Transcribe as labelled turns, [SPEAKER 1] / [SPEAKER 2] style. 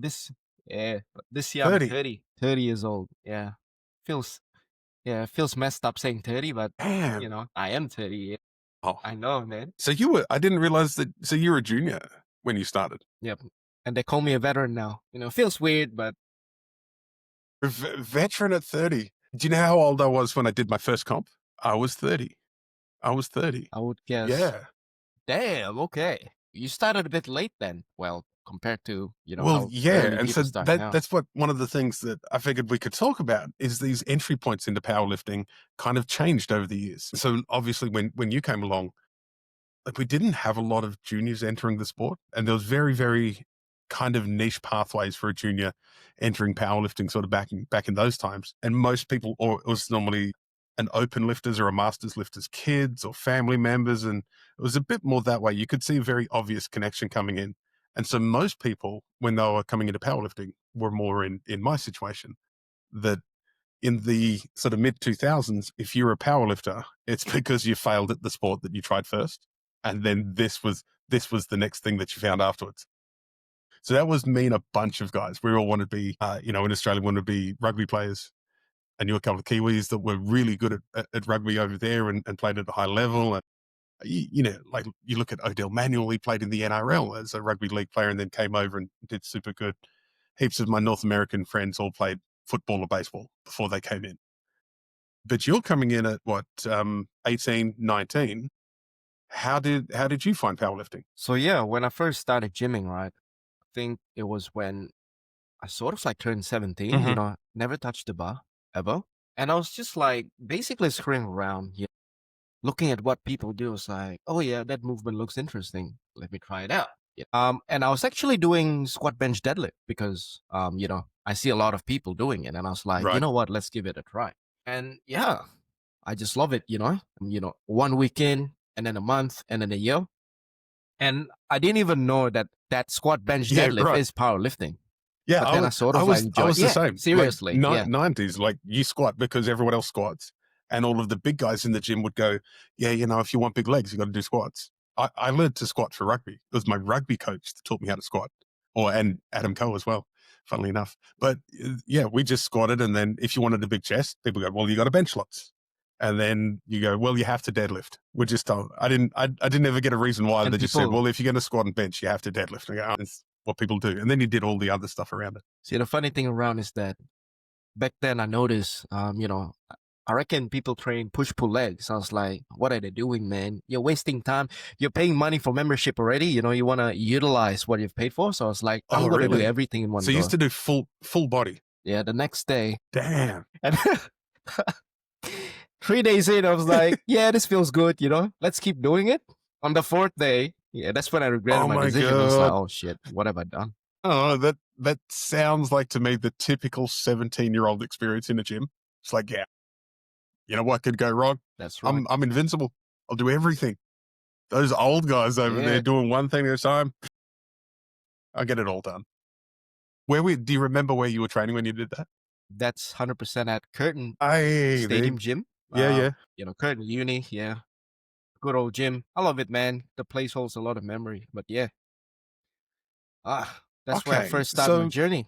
[SPEAKER 1] this year I'm
[SPEAKER 2] 30.
[SPEAKER 1] 30 years old. Yeah. Feels, yeah, it feels messed up saying 30, but
[SPEAKER 2] Damn.
[SPEAKER 1] I am 30. Yeah.
[SPEAKER 2] Oh,
[SPEAKER 1] I know, man.
[SPEAKER 2] so I didn't realize that. So you were a junior when you started.
[SPEAKER 1] Yep. And they call me a veteran now. Feels weird, but
[SPEAKER 2] Veteran at 30. Do you know how old I was when I did my first comp? I was 30. I was 30.
[SPEAKER 1] I would guess,
[SPEAKER 2] Yeah.
[SPEAKER 1] damn, okay. You started a bit late then. Well, compared to,
[SPEAKER 2] Well,
[SPEAKER 1] how
[SPEAKER 2] yeah.
[SPEAKER 1] early
[SPEAKER 2] And
[SPEAKER 1] people
[SPEAKER 2] so
[SPEAKER 1] start now.
[SPEAKER 2] that's what one of the things that I figured we could talk about is these entry points into powerlifting kind of changed over the years. So obviously when you came along, like we didn't have a lot of juniors entering the sport, and there was very, very kind of niche pathways for a junior entering powerlifting sort of back in those times. And most people, or it was normally an open lifters or a masters lifters kids or family members. And it was a bit more that way. You could see a very obvious connection coming in. And so most people, when they were coming into powerlifting, were more in my situation, that in the sort of mid 2000s, if you're a powerlifter, it's because you failed at the sport that you tried first. And then this was the next thing that you found afterwards. So that was me and a bunch of guys. We all wanted to be, in Australia, wanted to be rugby players. I knew a couple of Kiwis that were really good at rugby over there and played at a high level. And, like you look at Odell Manuel, he played in the NRL as a rugby league player and then came over and did super good. Heaps of my North American friends all played football or baseball before they came in. But you're coming in at what, 18, 19. How did you find powerlifting?
[SPEAKER 1] So yeah, when I first started gymming, right, I think it was when I sort of like turned 17,
[SPEAKER 2] Mm-hmm.
[SPEAKER 1] never touched the bar ever. And I was just like basically screwing around, looking at what people do. It's like, oh yeah, that movement looks interesting. Let me try it out. Yeah. And I was actually doing squat bench deadlift because, I see a lot of people doing it. And I was like, you
[SPEAKER 2] Right.
[SPEAKER 1] know what, let's give it a try. And yeah, I just love it, 1 weekend and then a month and then a year. And I didn't even know that squat bench
[SPEAKER 2] Yeah,
[SPEAKER 1] deadlift
[SPEAKER 2] right.
[SPEAKER 1] is powerlifting.
[SPEAKER 2] Yeah,
[SPEAKER 1] But then I sort of like
[SPEAKER 2] I
[SPEAKER 1] enjoyed.
[SPEAKER 2] was the
[SPEAKER 1] Yeah,
[SPEAKER 2] same. Like
[SPEAKER 1] seriously. Yeah.
[SPEAKER 2] 90s, like you squat because everyone else squats. And all of the big guys in the gym would go, yeah, if you want big legs, you got to do squats. I learned to squat for rugby. It was my rugby coach that taught me how to squat, and Adam Coe as well, funnily enough. But yeah, we just squatted. And then if you wanted a big chest, people go, well, you got to bench lots. And then you go, well, you have to deadlift. We're just told. I didn't ever get a reason why.
[SPEAKER 1] And
[SPEAKER 2] They just said,
[SPEAKER 1] people,
[SPEAKER 2] well, if you're going to squat and bench, you have to deadlift. And I go, oh, it's what people do. And then you did all the other stuff around it.
[SPEAKER 1] see, the funny thing around is that back then I noticed, I reckon people train push-pull legs. I was like, what are they doing, man? You're wasting time. You're paying money for membership already. You want to utilize what you've paid for. So I was like, I'm
[SPEAKER 2] Oh,
[SPEAKER 1] going to do
[SPEAKER 2] really?
[SPEAKER 1] everything in one
[SPEAKER 2] So you
[SPEAKER 1] go.
[SPEAKER 2] used to do full body.
[SPEAKER 1] Yeah, the next day.
[SPEAKER 2] Damn.
[SPEAKER 1] And 3 days in, I was like, yeah, this feels good, let's keep doing it. On the fourth day, yeah, that's when I regretted
[SPEAKER 2] Oh
[SPEAKER 1] my
[SPEAKER 2] my
[SPEAKER 1] decision. I was like,
[SPEAKER 2] God.
[SPEAKER 1] oh shit, what have I done?
[SPEAKER 2] Oh, that sounds like to me the typical 17-year-old experience in a gym. It's like, yeah, you know what could go wrong?
[SPEAKER 1] That's right.
[SPEAKER 2] I'm invincible. I'll do everything. Those old guys over
[SPEAKER 1] Yeah.
[SPEAKER 2] there doing one thing at a time, I get it all done. Do you remember where you were training when you did that?
[SPEAKER 1] That's 100% at Curtin
[SPEAKER 2] Hey,
[SPEAKER 1] Stadium Gym.
[SPEAKER 2] yeah.
[SPEAKER 1] Curtin Uni, yeah. Good old gym. I love it, man. The place holds a lot of memory. But yeah. That's where I
[SPEAKER 2] Okay,
[SPEAKER 1] first started my
[SPEAKER 2] so
[SPEAKER 1] journey.